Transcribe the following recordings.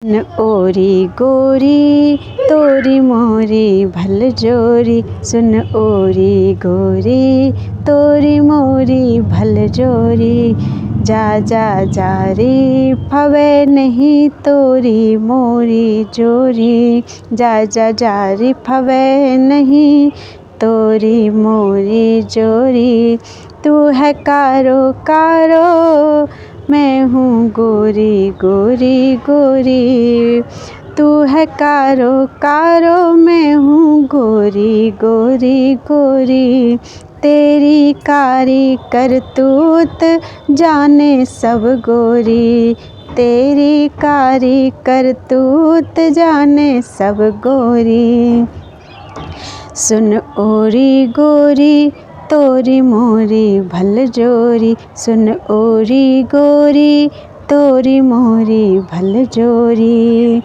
न ओरी गोरी तोरी मोरी भल जोरी, सुन ओरी गोरी तोरी मोरी भल जोरी। जा जा जा रे फवे नहीं तोरी मोरी जोरी, जा जा जा रे फवे नहीं तोरी मोरी जोरी। तू है कारो कारो मैं हूँ गोरी गोरी गोरी, तू है कारो कारो मैं हूँ गोरी गोरी गोरी। तेरी कारी करतूत जाने सब गोरी, तेरी कारी करतूत जाने सब गोरी। सुन ओरी गोरी तोरी मोरी भल जोरी, सुन ओरी गोरी तोरी मोरी भल जोरी।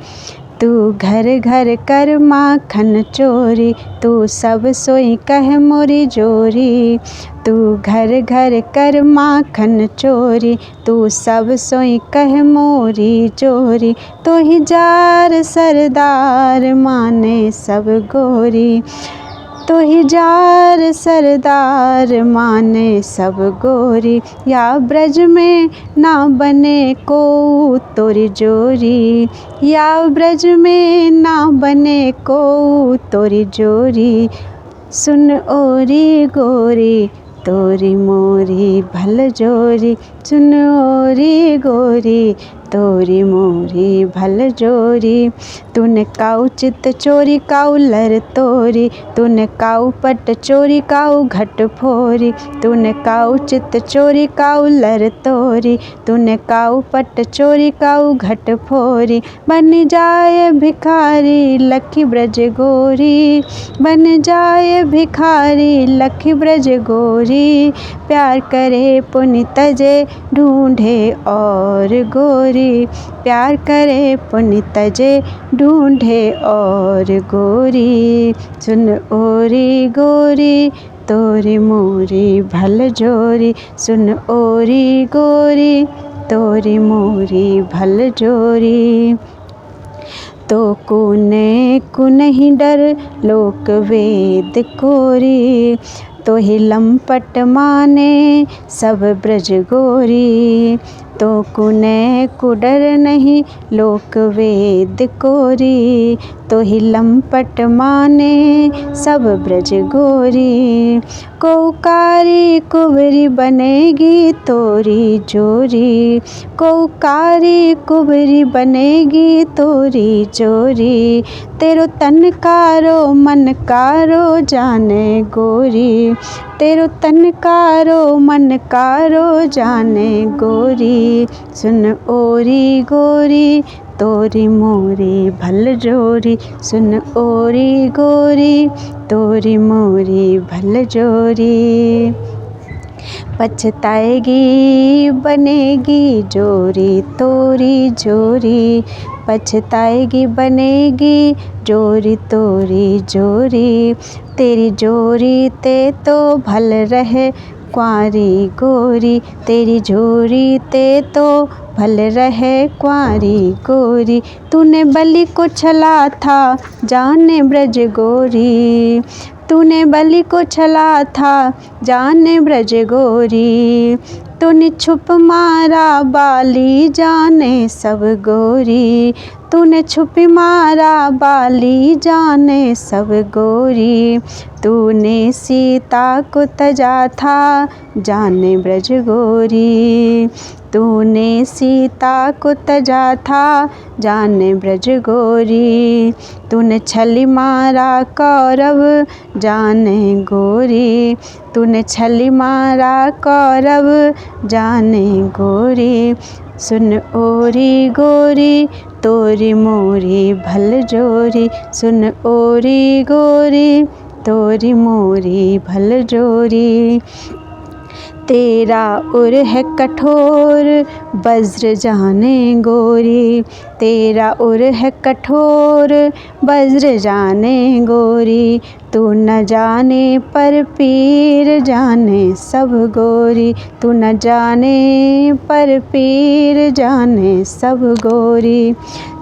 तू घर घर कर माखन चोरी, तू सब सोई कह मोरी जोरी। तू घर घर कर माखन चोरी, तू सब सोई कह मोरी जोरी। तो ही जार सरदार माने सब गोरी, तो ही जार सरदार माने सब गोरी। या ब्रज में ना बने को तोरी जोरी, या ब्रज में ना बने को तोरी जोरी। सुन ओरी गोरी तोरी मोरी भल जोरी, सुन ओरी गोरी तोरी मोरी भल जोरी। तूने काऊ चित चोरी काऊ लर तोरी, तूने काऊ पट चोरी काऊ घट फोरी। तूने काऊ चित चोरी काऊ लर तोरी, तूने काऊ पट चोरी काऊ घट फोरी। बन जाए भिखारी लखी ब्रज गोरी, बन जाए भिखारी लखी ब्रज गोरी। प्यार करे पुनि तजे ढूंढे और गोरी, प्यार करे पुनि तजे ढूंढे और गोरी। सुन ओरी गोरी तोरी मोरी भल जोरी, सुन ओरी गोरी तोरी मोरी भल जोरी। तो कुने को नहीं डर लोक वेद कोरी, तो ही लंपट माने सब ब्रज गोरी। तो कुने को डर नहीं लोक वेद कोरी, तो ही लंपट माने सब ब्रज गोरी। कौकारी कुबरी बनेगी तोरी जोरी, कौकारी कुबरी बनेगी तोरी जोरी। तेरो तन कारो मन कारो जाने गोरी, तेरो तन कारो मन कारो जाने गोरी। सुन ओरी गोरी तोरी मोरी भल जोरी, सुन ओरी गोरी तोरी मोरी भल जोरी। पछताएगी बनेगी जोरी तोरी जोरी, पछताएगी बनेगी जोरी तोरी जोरी। तेरी जोरी ते तो भल रहे कुंवारी गोरी, तेरी जोरी ते तो भल रहे कुंवारी गोरी। तूने बलि को छला था जाने ब्रज गोरी, तूने बलि को छला था जाने ब्रज गोरी। तूने छुप मारा बाली जाने सब गोरी, तूने छुप मारा बाली जाने सब गोरी। तूने सीता को तजा था जाने ब्रज गोरी, तूने सीता को तजा था जाने ब्रज गोरी। तूने छली मारा कौरव जाने गोरी, तूने छली मारा कौरव जाने गोरी। सुन ओरी गोरी तोरी मोरी भल जोरी, सुन ओरी गोरी तोरी मोरी भल जोरी। तेरा उर है कठोर वज्र जाने गोरी, तेरा उर है कठोर वज्र जाने गोरी, तू न जाने पर पीर जाने सब गोरी, तू न जाने पर पीर जाने सब गोरी।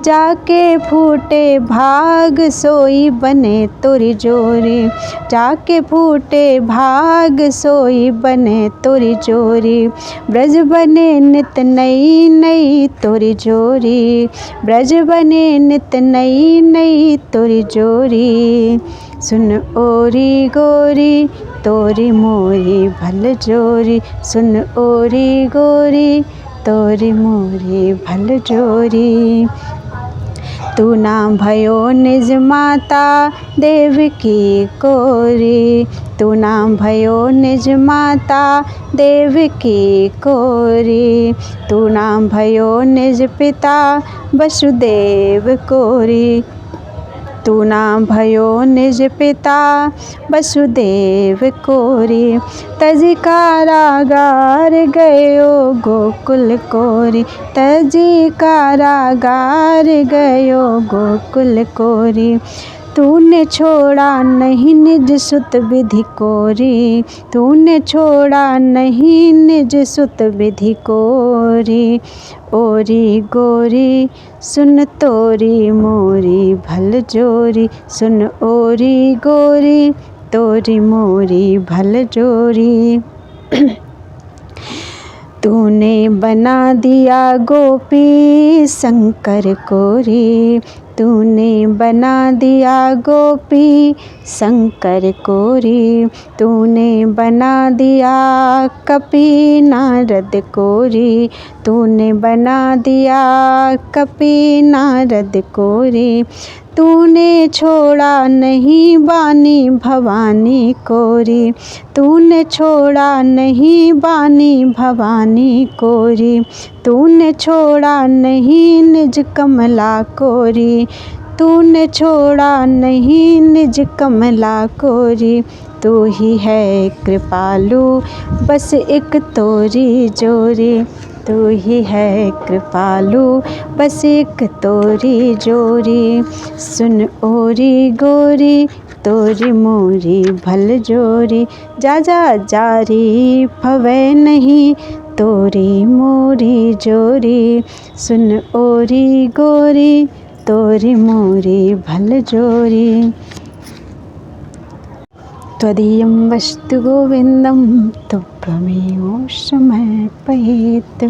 जाके फूटे भाग सोई बने तोरी जोरी, जाके फूटे भाग सोई बने तोरी जोरी। ब्रज बने नित नई नई तोरी जोरी, ब्रज बने नित नई नई तोरी जोरी। सुन ओरी गोरी तोरी मोरी भल जोरी, सुन ओरी गोरी तोरी मोरी भल जोरी। तू ना भयो निज माता देवकी कोरी, तू ना भयो निज माता देवकी कोरी, तू ना भयो निज पिता वसुदेव कोरी, तू ना भयो निज पिता वसुदेव कोरी। तजी कारागार गयो गोकुल कोरी, तजी कारागार गयो गोकुल कोरी। तूने छोड़ा नहीं निज सुत विधि कोरी, तूने छोड़ा नहीं निज सुत विधि कोरी। ओरी गोरी सुन तोरी मोरी भल जोरी, सुन ओरी गोरी तोरी मोरी भल जोरी। तूने बना दिया गोपी शंकर कोरी, तूने बना दिया गोपी शंकर कोरी, तूने बना दिया कपि नारद कोरी, तूने बना दिया कपि नारद कोरी। तूने छोड़ा नहीं बानी भवानी कोरी, तूने छोड़ा नहीं बानी भवानी कोरी, तूने छोड़ा नहीं निज कमला कोरी, तूने छोड़ा नहीं निज कमला कोरी। तू ही है कृपालु बस एक तोरी जोरी, तू ही है कृपालु बस एक तोरी जोरी। सुन ओरी गोरी तोरी मोरी भल जोरी, जा जा जारी फवै नहीं तोरी मोरी जोरी। सुन ओरी गोरी तोरी मोरी भल जोरी। त्वदीयं वस्तु गोविंदम तुभ्यमेव समर्पयेत्।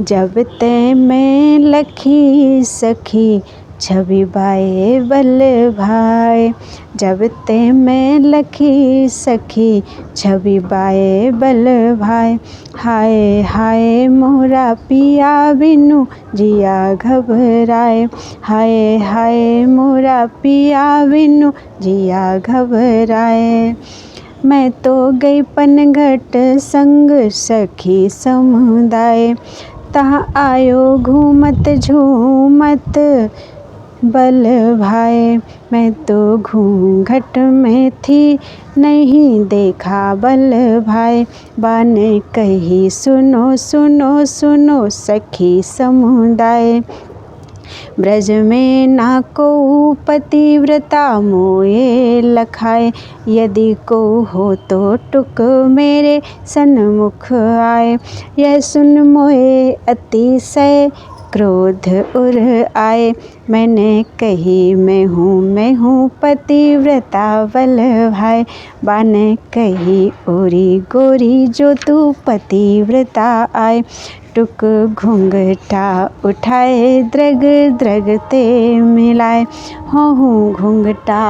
जब ते मैं लखी सखी छवि बाए बल भाई, जब ते मैं लखी सखी छवि बाए बल भाई। हाय हाय मोरा पिया बिनु जिया घबराए, हाय हाय मोरा पिया बिनु जिया घबराए। मैं तो गई पनघट संग सखी समुदाय, तहाँ आयो घूमत झूमत बल भाई। मैं तो घूंघट में थी नहीं देखा बल भाई, बान कही सुनो सुनो सुनो सखी समुदाय। ब्रज में ना को पतिव्रता मोए लखाए, यदि को हो तो टुक मेरे सन्मुख आए। यह सुन मोए अतिशय क्रोध उर आए, मैंने कही मैं हूँ पतिव्रता बल भाई। बान कही ओरी गोरी जो तू पतिव्रता आए, टुक घूंघटा उठाए द्रग द्रग ते मिलाए। हूँ घूंघटा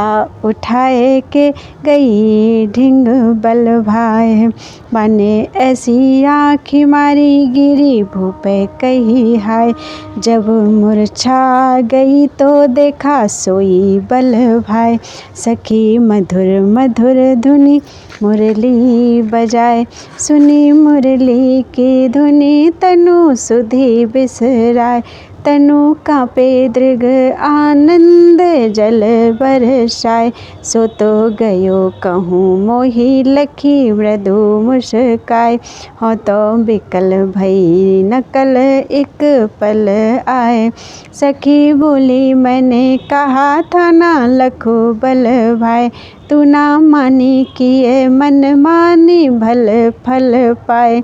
उठाए के गई ढिंग बल भाई। बाने ऐसी आँखी मारी गिरी भूपे कही हाय, जब मूर्छा गई तो देखा सोई बल भाई। सखी मधुर मधुर धुनी मुरली बजाए, सुनी मुरली की धुनी तनु सुधी बिसराए। तनु कांपे दृग आनंद जल बरसाए। सो तो गयो कहूँ मोहि लखी मृदु मुस्काए। हो तो बिकल भई नकल एक पल आए। सखी बोली मैंने कहा था ना लखो बल भाई। तू ना मानी किए मन मानी भल फल पाए।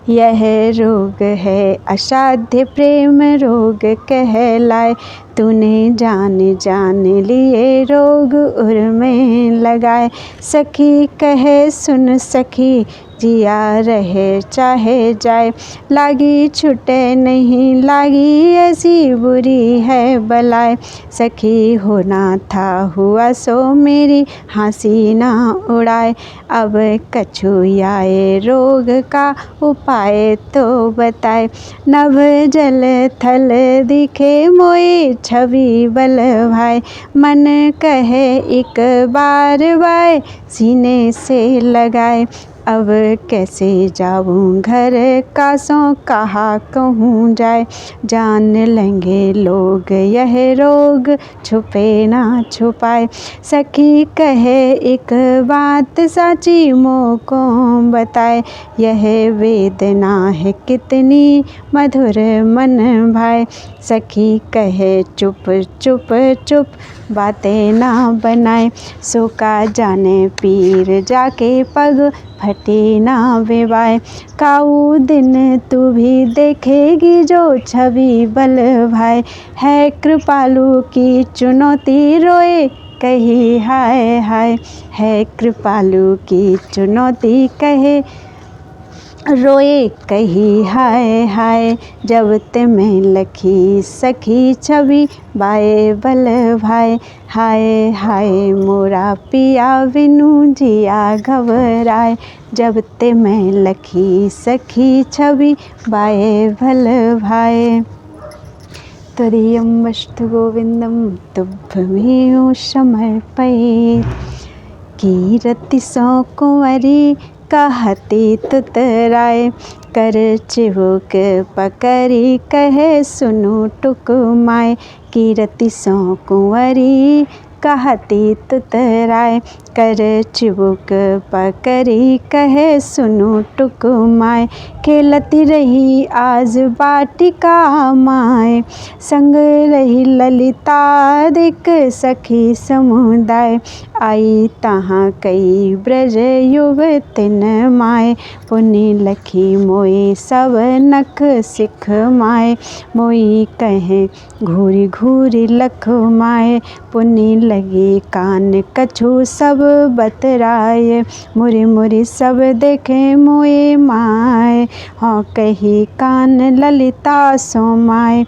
यह रोग है असाध्य प्रेम रोग कहलाए। तूने जान जान लिए रोग उर में लगाए। सखी कहे सुन सखी जिया रहे चाहे जाए। लागी छूटे नहीं लागी ऐसी बुरी है बलाए। सखी होना था हुआ सो मेरी हंसी ना उड़ाए। अब कछुआए रोग का उपाय तो बताए। नभ जल थल दिखे मोए छवि बल भाई। मन कहे एक बार बाय सीने से लगाए। अब कैसे जाऊँ घर कासों कहा कहूँ जाए। जान लेंगे लोग यह रोग छुपे ना छुपाए। सखी कहे एक बात साची मोको बताए। यह वेदना है कितनी मधुर मन भाए। सखी कहे चुप चुप चुप बातें ना बनाए। सो का जाने पीर जाके पग फटे ना विवाए। काऊ दिन तू भी देखेगी जो छवि बल भाई। है कृपालु की चुनौती रोए कही हाय हाय। है कृपालु की चुनौती कहे रोए कही हाय हाय। जब ते मैं लखी सखी छवि बाए बल भाई। हाय हाय मोरा पिया विनु जिया घबराए। जब ते मैं लखी सखी छवि बाए बल भाई। तदीयमस्तु गोविंदम तुभ्यमेव समर्पये। कीरति सौ कुंवरी कहती तुतराए। कर चिबुक पकड़ी कहे सुनु टुक माय। कीरति सौ कुंवरी कहती तुतराए। कर चिबुक पकड़ी कहे सुनु टुक माय। खेलती रही आज बाटिका माय। संग रही ललिता दिक सखी समुदाय। आई तहाँ कई ब्रज युवतिन माय। पुनि लखी मोई सब नख सिख माय। मोई कहे घूरी घूरी लख माय। पुनि लगी कान कछु सब बतराए। मुरी मुरी सब देखे मोए माय। हाँ कही कान ललिता सो माय।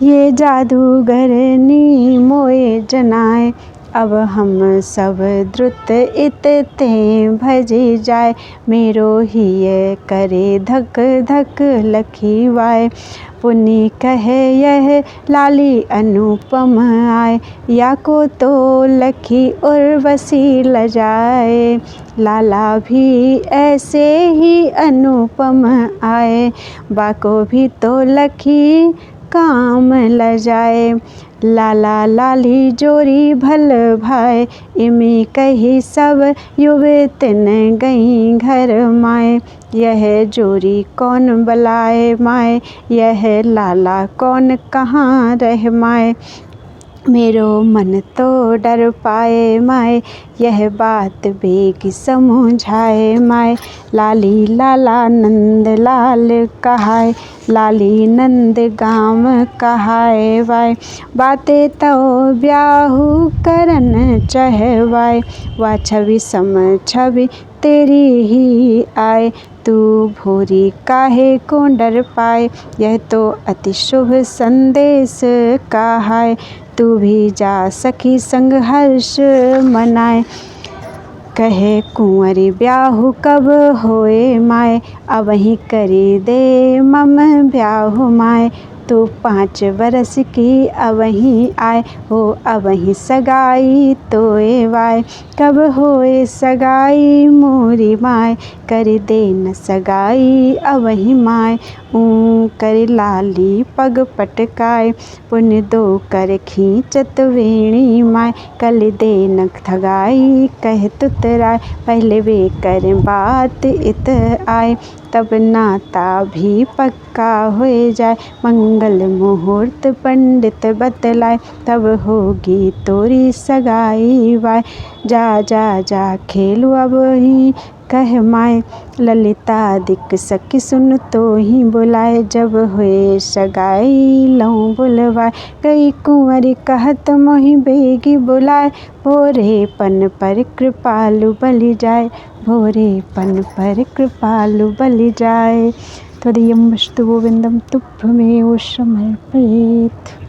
ये जादूगरनी मोए जनाए। अब हम सब द्रुत इत ते भजी जाए। मेरो हिय करे धक धक लखी वाय। पुनि कहे यह लाली अनुपम आए। या को तो लखी उर्वशी लजाए। लाला भी ऐसे ही अनुपम आए। बाको भी तो लखी काम लजाए। लाला लाली जोरी भल भाई। इमी कही सब युवतिन गई घर माए। यह जोरी कौन बलाए माए। यह लाला कौन कहाँ रह माए। मेरो मन तो डर पाए माए। यह बात बेग समझाए माए। लाली लाला नंद लाल कहाए। लाली नंद गाम कहाए वाय। बातें तो ब्याहु करन चहवाए। वा छवि सम छवि तेरी ही आए। तू भोरी काहे को डर पाए। यह तो अति शुभ संदेश कहाए। तू भी जा सखी संग हर्ष मनाए। कहे कुंवरी ब्याहु कब होए माए। अवहीं करी दे मम ब्याहु माए। तू 5 बरस की अवहीं आए। हो अवहीं सगाई तोए वाय। कब होए सगाई मोरी माए। कर दे न सगाई अवहि माय। ऊँ कर लाली पग पटकाए पुन दो कर खींचत वेणी माय। कल दे न थगाई कह तुतराय पहले वे कर बात इत आए। तब नाता भी पक्का हो जाए मंगल मुहूर्त पंडित बतलाए। तब होगी तोरी सगाई वाय। जा जा जा खेलू अब ही कह माय। ललिता दिक सखी सुन तो ही बुलाए। जब हुए सगाई लऊँ बुलवाए। गई कुंवरी कहत मोहि बेगी बुलाए। भोरे पन पर कृपालु बलि जाए। भोरे पन पर कृपालु बलि जाए। तदीयं वस्तु गोविंदम तुभ्यमेव समर्पयेत्।